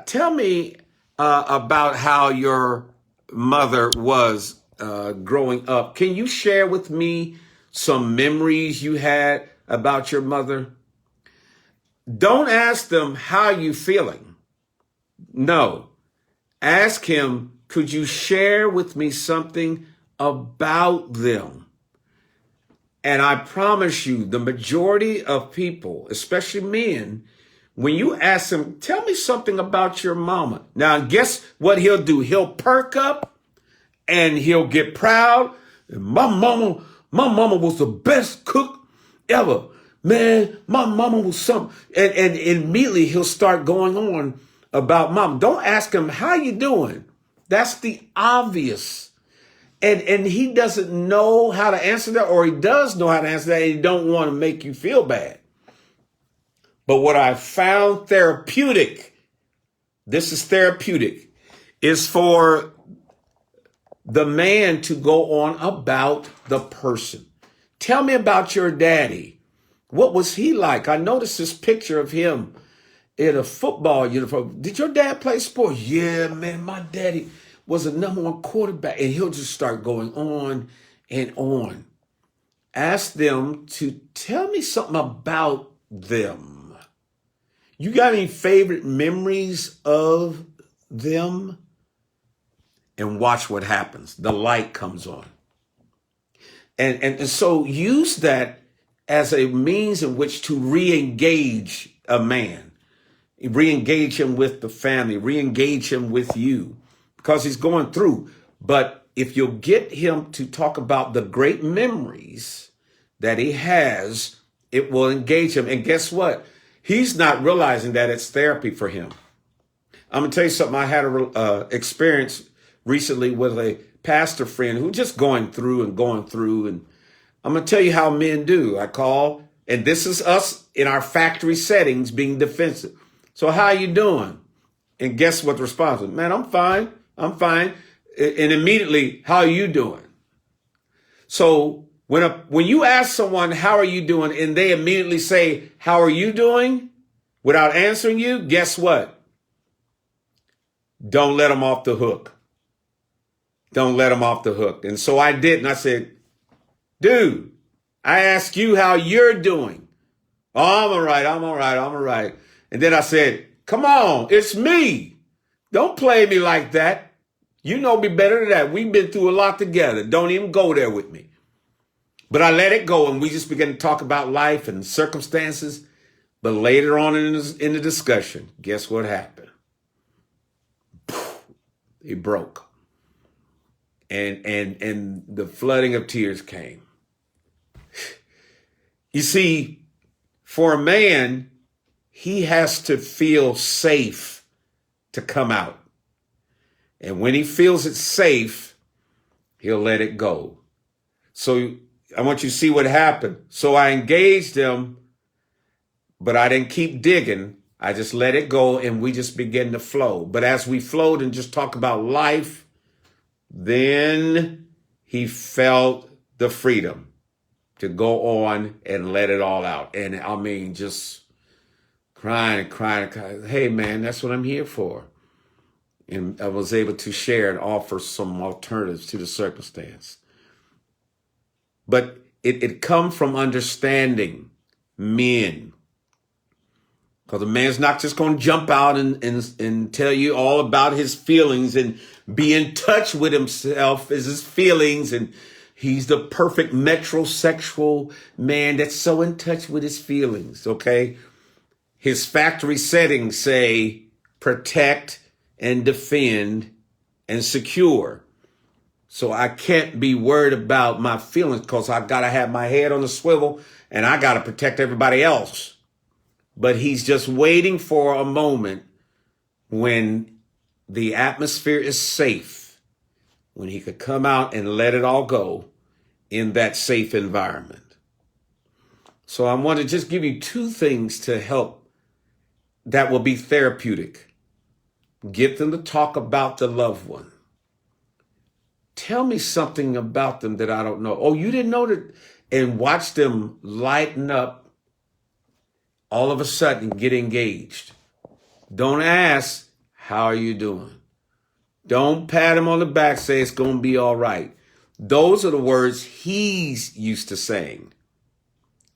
Tell me about how your mother was growing up. Can you share with me some memories you had about your mother? Don't ask them how you feeling. No, ask him, could you share with me something about them? And I promise you, the majority of people, especially men, when you ask them, tell me something about your mama. Now, guess what he'll do? He'll perk up and he'll get proud. My mama was the best cook ever. Man, my mama was something. And immediately he'll start going on about mom. Don't ask him, how you doing? That's the obvious. And he doesn't know how to answer that, or he does know how to answer that, and he don't want to make you feel bad. But what I found therapeutic, this is therapeutic, is for the man to go on about the person. Tell me about your daddy. What was he like? I noticed this picture of him in a football uniform. Did your dad play sports? Yeah, man, my daddy was a #1 quarterback. And he'll just start going on and on. Ask them to tell me something about them. You got any favorite memories of them? And watch what happens. The light comes on. And so use that as a means in which to re-engage a man. Re-engage him with the family. Re-engage him with you. Because he's going through. But if you'll get him to talk about the great memories that he has, it will engage him. And guess what? He's not realizing that it's therapy for him. I'm going to tell you something. I had a experience recently with a pastor friend who just going through. And I'm going to tell you how men do. I call, and this is us in our factory settings being defensive. So how you doing? And guess what the response was? Man, I'm fine. I'm fine. And immediately, how are you doing? So when you ask someone, how are you doing? And they immediately say, how are you doing? Without answering you, guess what? Don't let them off the hook. Don't let them off the hook. And so I did. And I said, dude, I asked you how you're doing. Oh, I'm all right. I'm all right. I'm all right. And then I said, come on, it's me. Don't play me like that. You know me better than that. We've been through a lot together. Don't even go there with me. But I let it go, and we just began to talk about life and circumstances. But later on in the discussion, guess what happened? He broke. And the flooding of tears came. You see, for a man, he has to feel safe to come out. And when he feels it's safe, he'll let it go. So I want you to see what happened. So I engaged him, but I didn't keep digging. I just let it go, and we just began to flow. But as we flowed and just talk about life, then he felt the freedom to go on and let it all out. And I mean, just crying. Hey, man, that's what I'm here for. And I was able to share and offer some alternatives to the circumstance. But it come from understanding men. Because a man's not just going to jump out and tell you all about his feelings and be in touch with himself as his feelings. And he's the perfect metrosexual man that's so in touch with his feelings, okay? His factory settings say protect and defend and secure. So I can't be worried about my feelings because I've got to have my head on the swivel and I got to protect everybody else. But he's just waiting for a moment when the atmosphere is safe, when he could come out and let it all go in that safe environment. So I want to just give you two things to help that will be therapeutic. Get them to talk about the loved one. Tell me something about them that I don't know. Oh, you didn't know that? And watch them lighten up all of a sudden, get engaged. Don't ask, How are you doing? Don't pat him on the back, say it's going to be all right. Those are the words he's used to saying.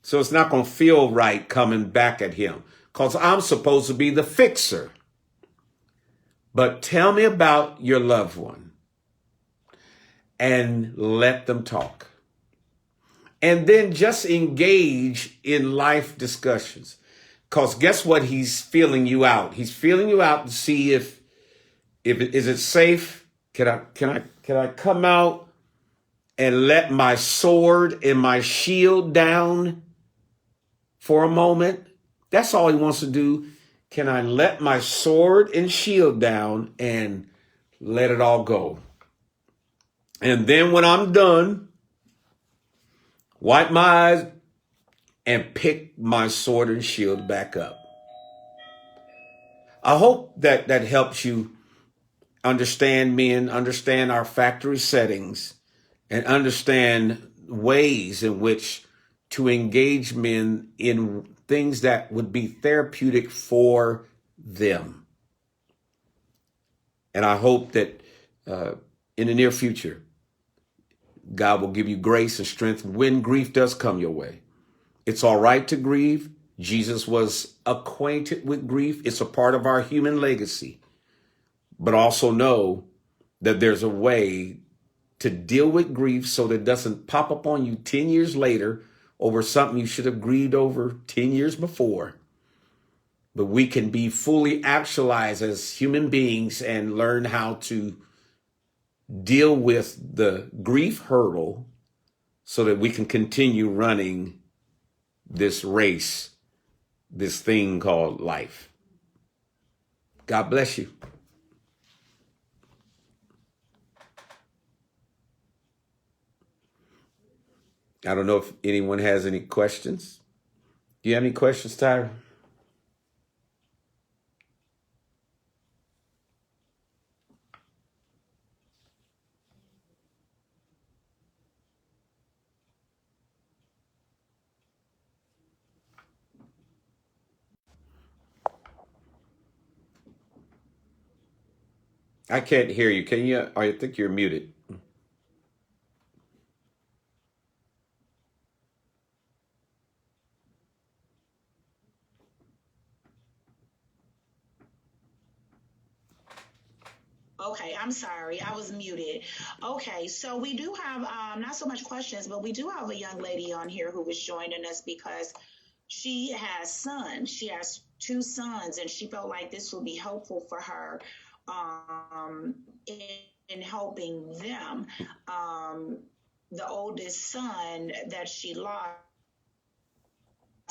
So it's not going to feel right coming back at him because I'm supposed to be the fixer. But tell me about your loved one and let them talk. And then just engage in life discussions. Because guess what? He's feeling you out. He's feeling you out to see if is it safe? Can I come out and let my sword and my shield down for a moment? That's all he wants to do. Can I let my sword and shield down and let it all go? And then when I'm done, wipe my eyes and pick my sword and shield back up. I hope that helps you understand men, understand our factory settings, and understand ways in which to engage men in things that would be therapeutic for them. And I hope that in the near future, God will give you grace and strength when grief does come your way. It's all right to grieve. Jesus was acquainted with grief. It's a part of our human legacy. But also know that there's a way to deal with grief so that it doesn't pop up on you 10 years later over something you should have grieved over 10 years before. But we can be fully actualized as human beings and learn how to deal with the grief hurdle so that we can continue running this race, this thing called life. God bless you. I don't know if anyone has any questions. Do you have any questions, Tyra? I can't hear you. Can you? I think you're muted. Okay, I'm sorry, I was muted. Okay, so we do have not so much questions, but we do have a young lady on here who was joining us because she has sons. She has two sons, and she felt like this would be helpful for her in helping them. The oldest son that she lost,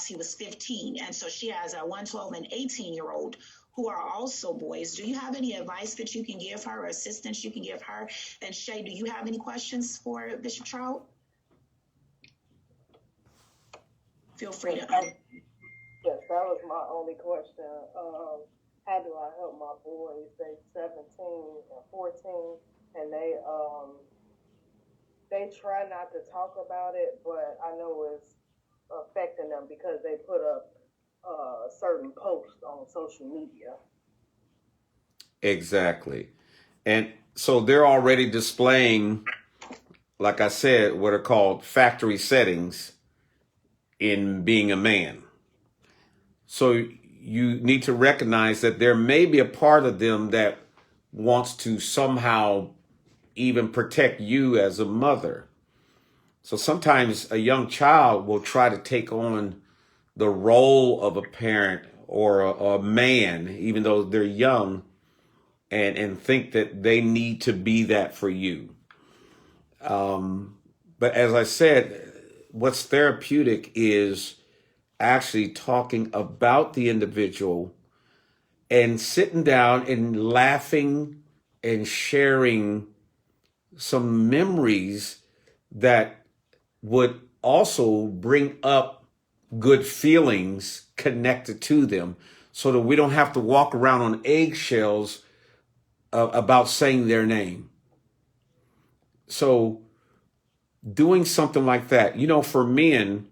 he was 15, and so she has a 112 and 18-year-old who are also boys. Do you have any advice that you can give her or assistance you can give her? And Shay, do you have any questions for Bishop Trout? Feel free to. Yes, that was my only question. How do I help my boys? They 17 and 14, and they try not to talk about it, but I know it's affecting them because they put up certain posts on social media. Exactly. And so they're already displaying, like I said, what are called factory settings in being a man. So you need to recognize that there may be a part of them that wants to somehow even protect you as a mother. So sometimes a young child will try to take on the role of a parent or a man, even though they're young, and think that they need to be that for you. But as I said, what's therapeutic is actually talking about the individual and sitting down and laughing and sharing some memories that would also bring up good feelings connected to them so that we don't have to walk around on eggshells about saying their name. So doing something like that, for men,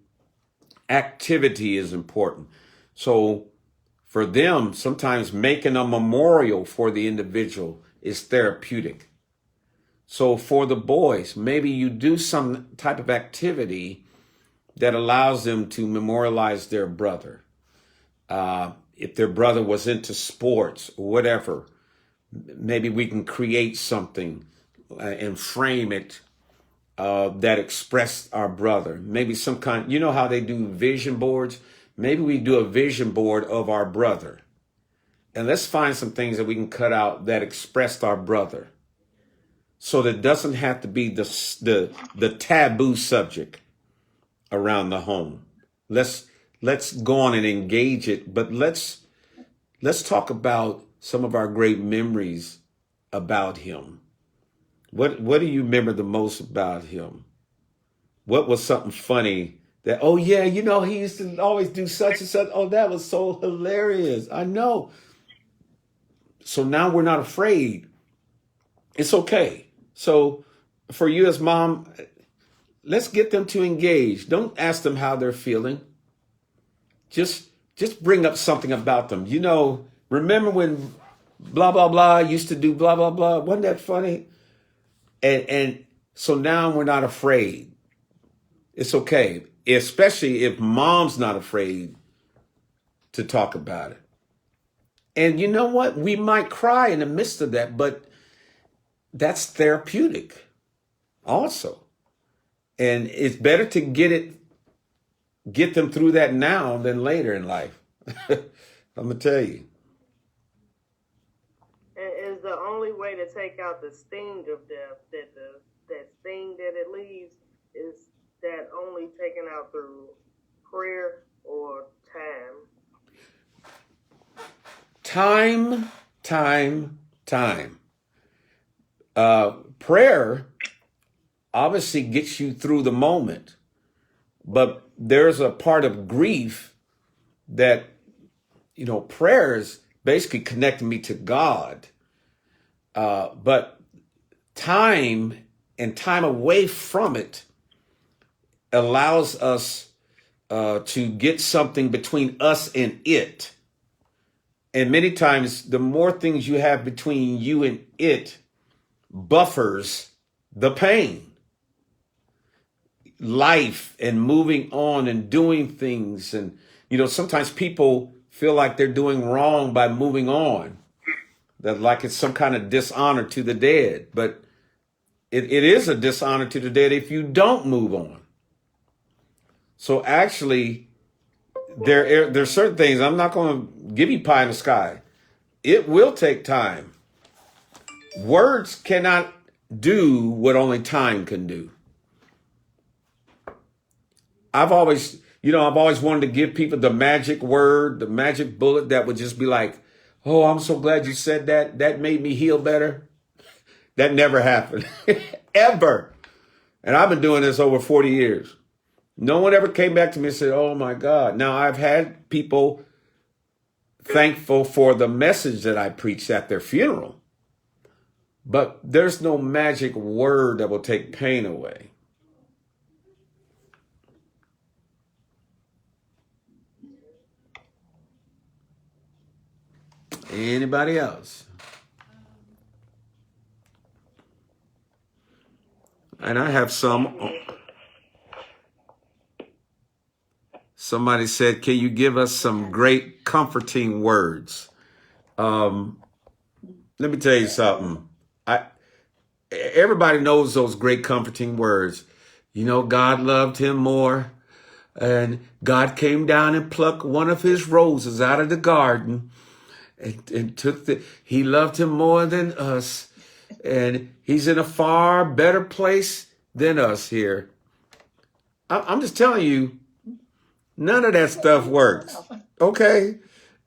activity is important. So For them, sometimes making a memorial for the individual is therapeutic. So for the boys, maybe you do some type of activity that allows them to memorialize their brother. If their brother was into sports or whatever, maybe we can create something and frame it that expressed our brother. Maybe some kind, you know how they do vision boards? Maybe we do a vision board of our brother. And let's find some things that we can cut out that expressed our brother. So that it doesn't have to be the taboo subject around the home. Let's go on and engage it, but let's talk about some of our great memories about him. What do you remember the most about him? What was something funny that, oh yeah, you know, he used to always do such and such. Oh, that was so hilarious. I know. So now we're not afraid. It's okay. So for you as mom, let's get them to engage. Don't ask them how they're feeling. Just bring up something about them. You know, remember when blah, blah, blah used to do blah, blah, blah. Wasn't that funny? And so now we're not afraid. It's okay, especially if mom's not afraid to talk about it. And you know what? We might cry in the midst of that, but that's therapeutic also. And it's better to get them through that now than later in life. I'm gonna tell you. And is the only way to take out the sting of death, that sting that it leaves, is that only taken out through prayer or time? Time. Prayer obviously gets you through the moment, but there's a part of grief that, you know, prayers basically connecting me to God. But time and time away from it allows us to get something between us and it. And many times, the more things you have between you and it buffers the pain. Life and moving on and doing things. And, you know, sometimes people feel like they're doing wrong by moving on. That like it's some kind of dishonor to the dead. But it is a dishonor to the dead if you don't move on. So actually, there's certain things, I'm not going to give you pie in the sky. It will take time. Words cannot do what only time can do. I've always wanted to give people the magic word, the magic bullet that would just be like, oh, I'm so glad you said that. That made me heal better. That never happened, ever. And I've been doing this over 40 years. No one ever came back to me and said, oh my God. Now I've had people thankful for the message that I preached at their funeral, but there's no magic word that will take pain away. Anybody else? And I have some. Somebody said, can you give us some great comforting words? Let me tell you something. Everybody knows those great comforting words. You know, God loved him more. And God came down and plucked one of his roses out of the garden. And he loved him more than us. And he's in a far better place than us here. I'm just telling you, none of that stuff works. Okay?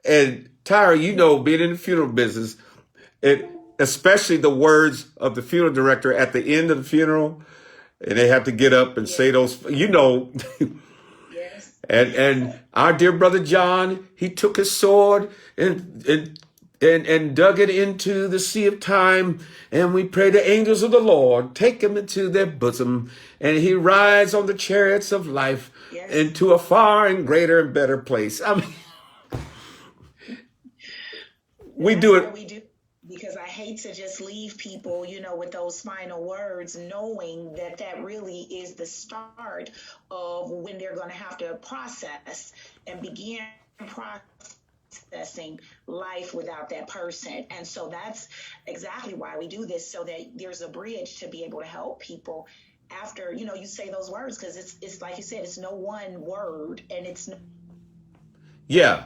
And Tyra, you know, being in the funeral business, especially the words of the funeral director at the end of the funeral, and they have to get up and say those, you know. Yes. And our dear brother John, he took his sword and dug it into the sea of time. And we pray the angels of the Lord take him into their bosom. And he rides on the chariots of life into a far and greater and better place. I mean, we That's do why it. we do, because I hate to just leave people, with those final words, knowing that that really is the start of when they're going to have to process and begin processing life without that person. And so that's exactly why we do this, so that there's a bridge to be able to help people after, you say those words, because it's like you said, it's no one word, and it's no Yeah.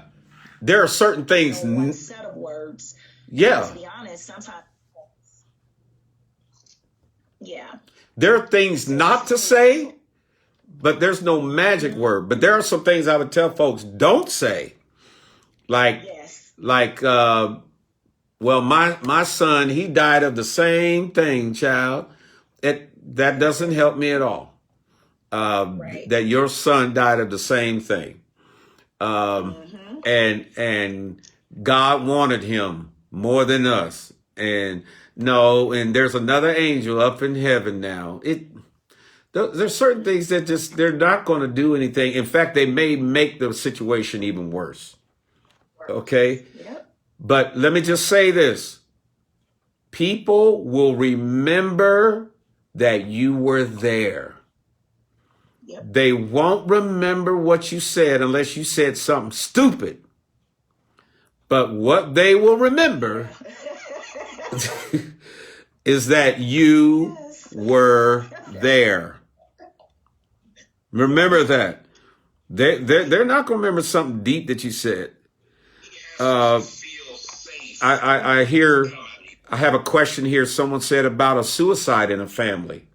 There are certain things. one set of words. Yeah. To be honest, sometimes, yeah. There are things So not to say, but there's no magic word. But there are some things I would tell folks don't say. Like, yes, well, my son, he died of the same thing, child. That doesn't help me at all. right. That your son died of the same thing. And God wanted him more than us. And no, and there's another angel up in heaven now. There's certain things that they're not going to do anything. In fact, they may make the situation even worse. Okay. Yep. But let me just say this. People will remember that you were there. Yep. They won't remember what you said unless you said something stupid. But what they will remember is that you were there. Remember that. They're not going to remember something deep that you said. I have a question here. Someone said about a suicide in a family.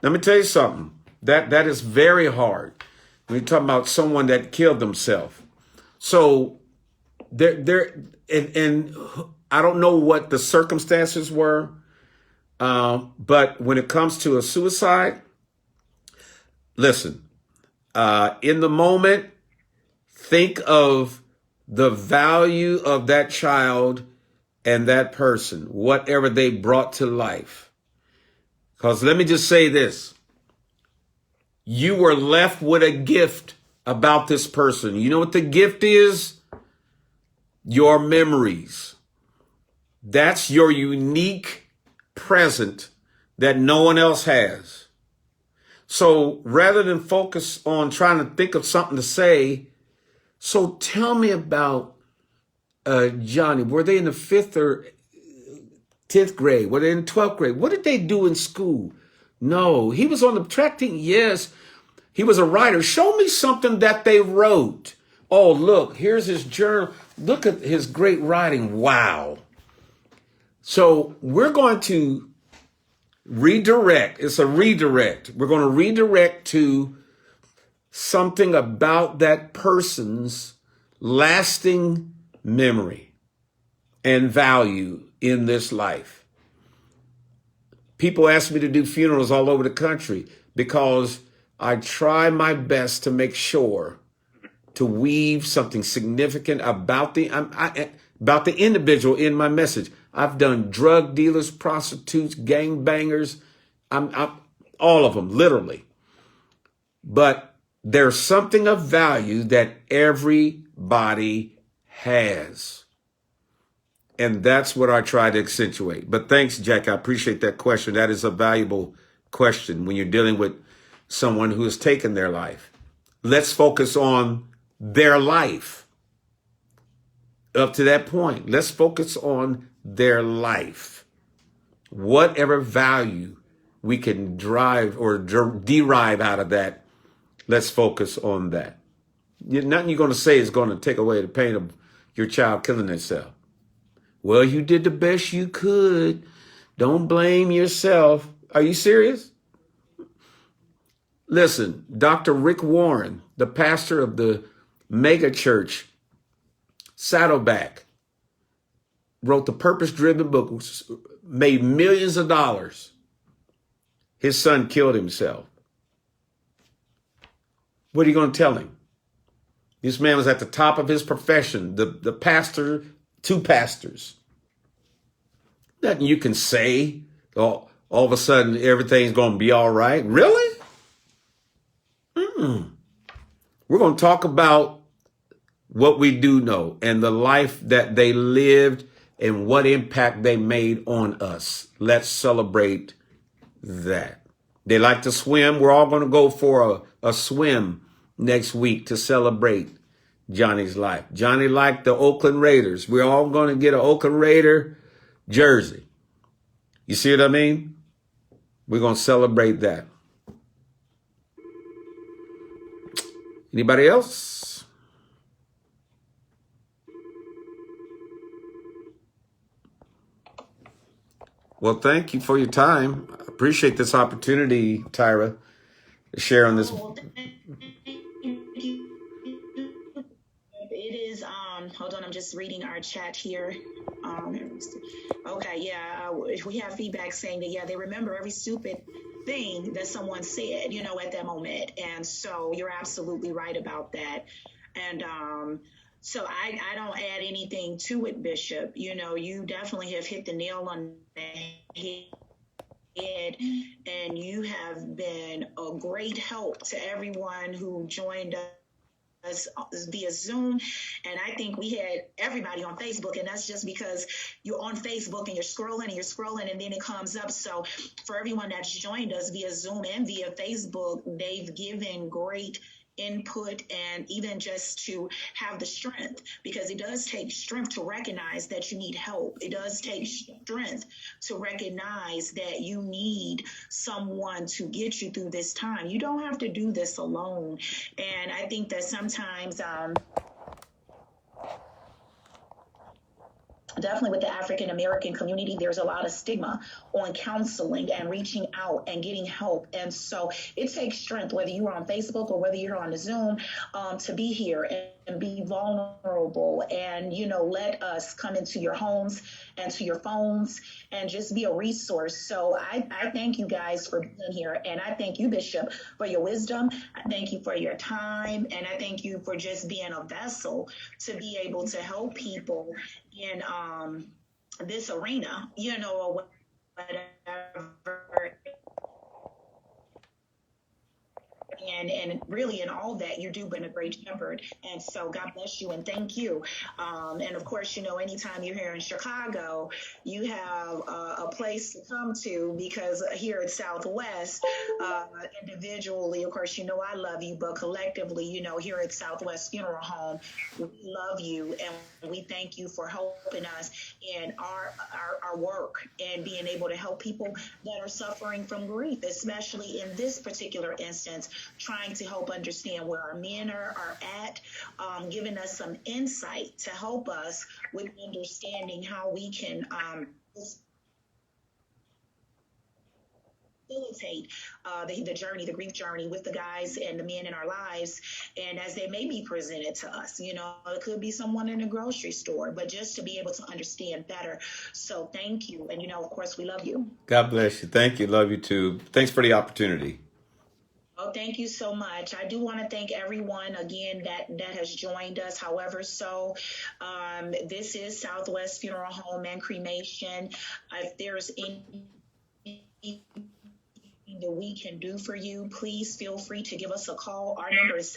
Let me tell you something. That is very hard. When you're talking about someone that killed themselves. So and I don't know what the circumstances were, but when it comes to a suicide, listen, in the moment, think of the value of that child and that person, whatever they brought to life. Because let me just say this. You were left with a gift about this person. You know what the gift is? Your memories. That's your unique present that no one else has. So rather than focus on trying to think of something to say, so tell me about Johnny. Were they in the 5th or 10th grade? Were they in the 12th grade? What did they do in school? No, he was on the track team. Yes, he was a writer. Show me something that they wrote. Oh, look, here's his journal. Look at his great writing. Wow. So we're going to redirect. It's a redirect. We're going to redirect to something about that person's lasting memory and value in this life. People ask me to do funerals all over the country because I try my best to make sure to weave something significant about about the individual in my message. I've done drug dealers, prostitutes, gangbangers, I'm all of them, literally. But there's something of value that everybody has. And that's what I try to accentuate. But thanks, Jack. I appreciate that question. That is a valuable question when you're dealing with someone who has taken their life. Let's focus on their life. Up to that point, let's focus on their life. Whatever value we can drive or derive out of that, let's focus on that. Nothing you're going to say is going to take away the pain of your child killing itself. Well, you did the best you could. Don't blame yourself. Are you serious? Listen, Dr. Rick Warren, the pastor of the mega church, Saddleback, wrote the purpose-driven book, made millions of dollars. His son killed himself. What are you going to tell him? This man was at the top of his profession, the pastor, 2 pastors. Nothing you can say, all of a sudden everything's going to be all right. Really? We're going to talk about what we do know and the life that they lived and what impact they made on us. Let's celebrate that. They like to swim. We're all going to go for a swim next week to celebrate Johnny's life. Johnny liked the Oakland Raiders. We're all going to get an Oakland Raider jersey. You see what I mean? We're going to celebrate that. Anybody else? Well, thank you for your time. I appreciate this opportunity, Tyra, to share on this. Well, thank you. It is, hold on, I'm just reading our chat here. Okay, yeah, we have feedback saying that, yeah, they remember every stupid thing that someone said, at that moment. And so you're absolutely right about that. And so I don't add anything to it, Bishop. You definitely have hit the nail on the head, and you have been a great help to everyone who joined us via Zoom. And I think we had everybody on Facebook, and that's just because you're on Facebook and you're scrolling and then it comes up. So for everyone that's joined us via Zoom and via Facebook, they've given great input, and even just to have the strength, because it does take strength to recognize that you need help. It does take strength to recognize that you need someone to get you through this time. You don't have to do this alone. And I think that sometimes definitely with the African American community, there's a lot of stigma on counseling and reaching out and getting help. And so it takes strength, whether you're on Facebook or whether you're on the Zoom, to be here and be vulnerable and, let us come into your homes and to your phones and just be a resource. So I thank you guys for being here. And I thank you, Bishop, for your wisdom. I thank you for your time. And I thank you for just being a vessel to be able to help people in this arena, or whatever. And really in all that you do been a great shepherd. And so God bless you and thank you. And of course, anytime you're here in Chicago, you have a place to come to, because here at Southwest, individually, of course, I love you, but collectively, here at Southwest Funeral Home, we love you and we thank you for helping us in our work and being able to help people that are suffering from grief, especially in this particular instance, trying to help understand where our men are at, giving us some insight to help us with understanding how we can facilitate the journey, the grief journey with the guys and the men in our lives, and as they may be presented to us. It could be someone in a grocery store, but just to be able to understand better. So thank you. And, of course, we love you. God bless you. Thank you. Love you too. Thanks for the opportunity. Oh, thank you so much. I do want to thank everyone again that has joined us. However, this is Southwest Funeral Home and Cremation. If there's anything that we can do for you, please feel free to give us a call. Our number is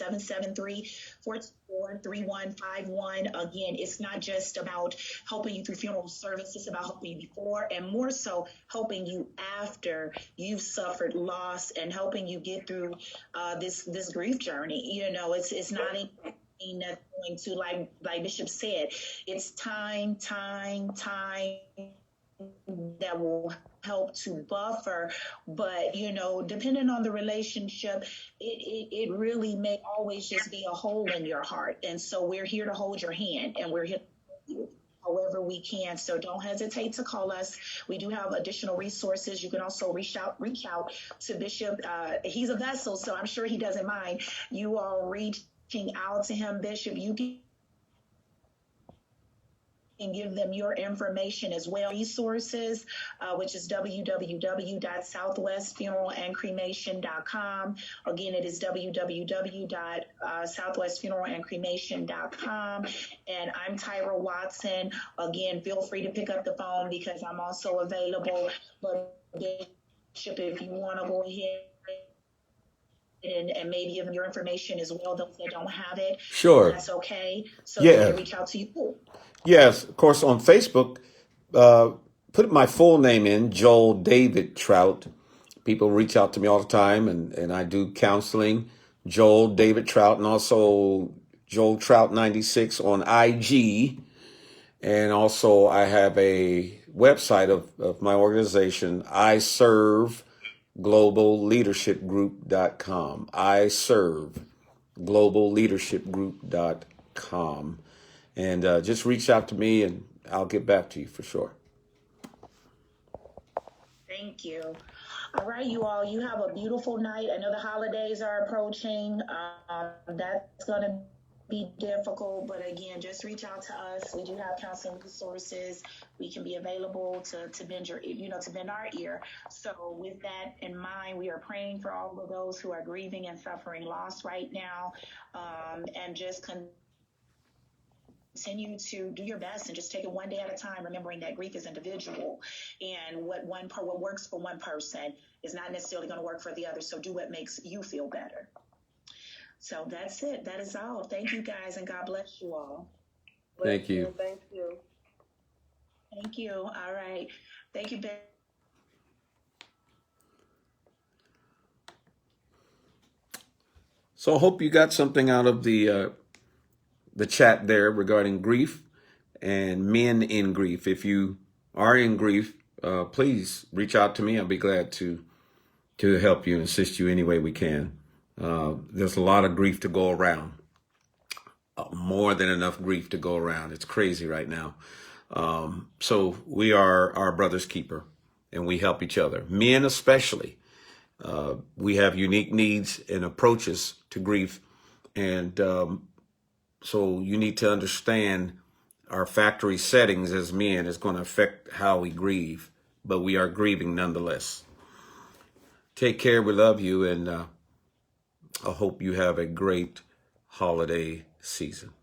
773-424-3151. Again, it's not just about helping you through funeral service, it's about helping you before and more so helping you after you've suffered loss and helping you get through this grief journey. It's not anything that's going to, like Bishop said, it's time that will help to buffer, but depending on the relationship, it really may always just be a hole in your heart. And so we're here to hold your hand and we're here to help you however we can. So don't hesitate to call us. We do have additional resources. You can also reach out to Bishop. He's a vessel, so I'm sure he doesn't mind you all reaching out to him. Bishop, you can give them your information as well. Resources, which is www.southwestfunerallandcremation.com. Again, it is www.southwestfunerallandcremation.com. And I'm Tyra Watson. Again, feel free to pick up the phone because I'm also available. But Bishop, if you want to go ahead and maybe give them your information as well, those that don't have it. Sure. That's okay. So Yeah. they can reach out to you. Yes, of course, on Facebook, put my full name in, Joel David Trout. People reach out to me all the time, and I do counseling. Joel David Trout, and also Joel Trout 96 on IG. And also I have a website of my organization, I Serve globalleadershipgroup.com. I Serve globalleadershipgroup.com. And just reach out to me and I'll get back to you for sure. Thank you. All right, you all, you have a beautiful night. I know the holidays are approaching. That's going to be difficult, but again, just reach out to us. We do have counseling resources. We can be available to bend your, to bend our ear. So with that in mind, we are praying for all of those who are grieving and suffering loss right now, and just continue to do your best and just take it one day at a time, remembering that grief is individual, and what works for one person is not necessarily going to work for the other. So do what makes you feel better. So that's it. That is all. Thank you guys, and God bless you all. Thank you. Thank you. Thank you. All right. Thank you, Ben. So I hope you got something out of the chat there regarding grief and men in grief. If you are in grief, please reach out to me. I'll be glad to help you and assist you any way we can. There's a lot of grief to go around, more than enough grief to go around. It's crazy right now. So we are our brother's keeper, and we help each other. Men especially, we have unique needs and approaches to grief, and so you need to understand our factory settings as men is going to affect how we grieve, but we are grieving nonetheless. Take care. We love you, and I hope you have a great holiday season.